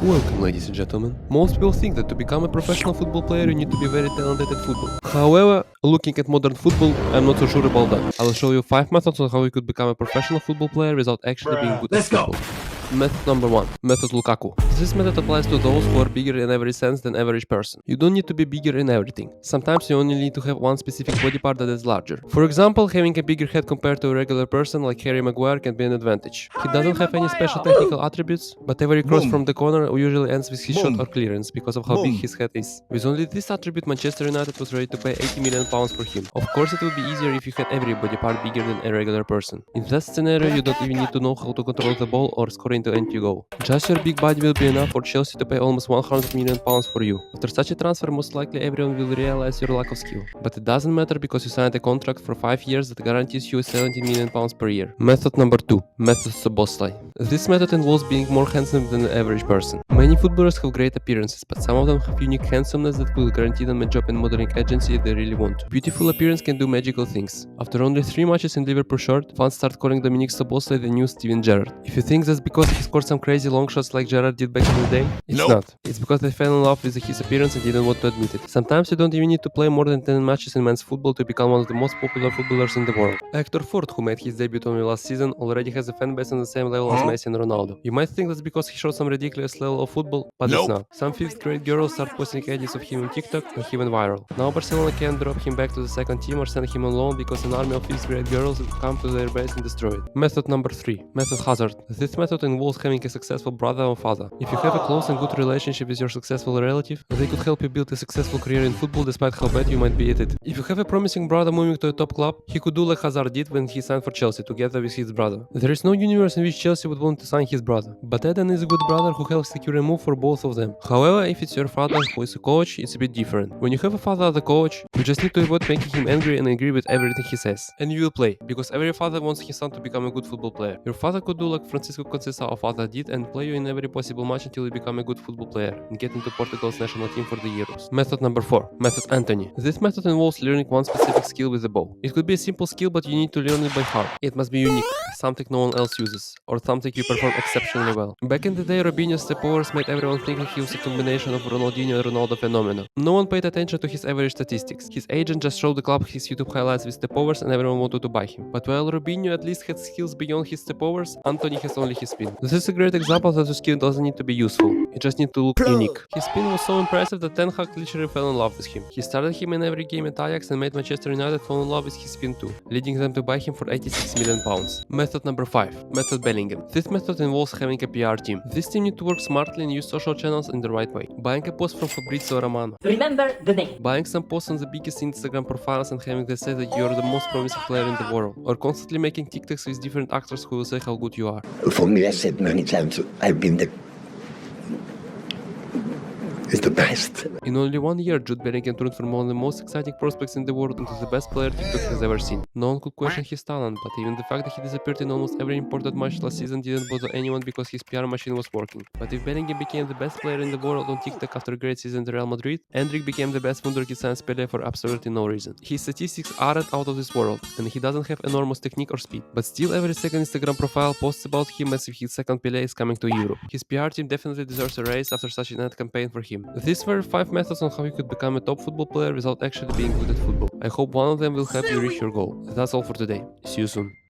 Welcome, ladies and gentlemen. Most people think that to become a professional football player, you need to be very talented at football. However, looking at modern football, I'm not so sure about that. I'll show you 5 methods on how you could become a professional football player without actually being good at football. Method number 1. Method Lukaku. This method applies to those who are bigger in every sense than average person. You don't need to be bigger in everything. Sometimes you only need to have one specific body part that is larger. For example, having a bigger head compared to a regular person like Harry Maguire can be an advantage. He doesn't have any special technical attributes, but every cross from the corner usually ends with his shot or clearance because of how big his head is. With only this attribute, Manchester United was ready to pay £80 million for him. Of course, it would be easier if you had every body part bigger than a regular person. In that scenario, you don't even need to know how to control the ball or score into empty goal. Just your big body will be enough for Chelsea to pay almost £100 million for you. After such a transfer, most likely everyone will realize your lack of skill. But it doesn't matter because you signed a contract for 5 years that guarantees you £17 million per year. Method number 2. Method Szoboszlai. This method involves being more handsome than the average person. Many footballers have great appearances, but some of them have unique handsomeness that will guarantee them a job in modeling agency if they really want to. Beautiful appearance can do magical things. After only 3 matches in Liverpool shirt, fans start calling Dominic Szoboszlai the new Steven Gerrard. If you think that's because he scored some crazy long shots like Gerrard did back in the day, it's not. It's because they fell in love with his appearance and didn't want to admit it. Sometimes you don't even need to play more than 10 matches in men's football to become one of the most popular footballers in the world. Hector Ford, who made his debut only last season, already has a fan base on the same level as Messi and Ronaldo. You might think that's because he showed some ridiculous level of football, but it's not. Some 5th grade girls start posting edits of him on TikTok and he went viral. Now Barcelona can't drop him back to the second team or send him on loan because an army of 5th grade girls will come to their base and destroy it. Method number 3. Method Hazard. This method involves having a successful brother or father. If you have a close and good relationship with your successful relative, they could help you build a successful career in football despite how bad you might be at it. If you have a promising brother moving to a top club, he could do like Hazard did when he signed for Chelsea together with his brother. There is no universe in which Chelsea would want to sign his brother, but Eden is a good brother who helps secure a move for both of them. However, if it's your father who is a coach, it's a bit different. When you have a father as a coach, you just need to avoid making him angry and agree with everything he says. And you will play, because every father wants his son to become a good football player. Your father could do like Francisco Conceição our father did and play you in every possible match until you become a good football player and get into Portugal's national team for the Euros. Method number 4. Method Anthony. This method involves learning one specific skill with the ball. It could be a simple skill, but you need to learn it by heart. It must be unique, something no one else uses, or something you perform exceptionally well. Back in the day, Robinho's step overs made everyone think that he was a combination of Ronaldinho and Ronaldo phenomenon. No one paid attention to his average statistics. His agent just showed the club his YouTube highlights with step overs and everyone wanted to buy him. But while Robinho at least had skills beyond his step overs, Anthony has only his spin. This is a great example that your skill doesn't need to be useful. You just need to look unique. His spin was so impressive that Ten Hag literally fell in love with him. He started him in every game at Ajax and made Manchester United fall in love with his spin too, leading them to buy him for £86 million. Method number 5. Method Bellingham. This method involves having a PR team. This team needs to work smartly and use social channels in the right way. Buying a post from Fabrizio Romano. Remember the name. Buying some posts on the biggest Instagram profiles and having them say that you are the most promising player in the world. Or constantly making TikToks with different actors who will say how good you are. For me, I said many times, I've been the best. In only 1 year, Jude Bellingham turned from one of the most exciting prospects in the world into the best player TikTok has ever seen. No one could question his talent, but even the fact that he disappeared in almost every important match last season didn't bother anyone because his PR machine was working. But if Bellingham became the best player in the world on TikTok after a great season at Real Madrid, Endrick became the best wunderkid since Pelé for absolutely no reason. His statistics aren't out of this world, and he doesn't have enormous technique or speed. But still, every second Instagram profile posts about him as if his second Pelé is coming to Europe. His PR team definitely deserves a raise after such an ad campaign for him. These were 5 methods on how you could become a top football player without actually being good at football. I hope one of them will help you reach your goal. That's all for today. See you soon.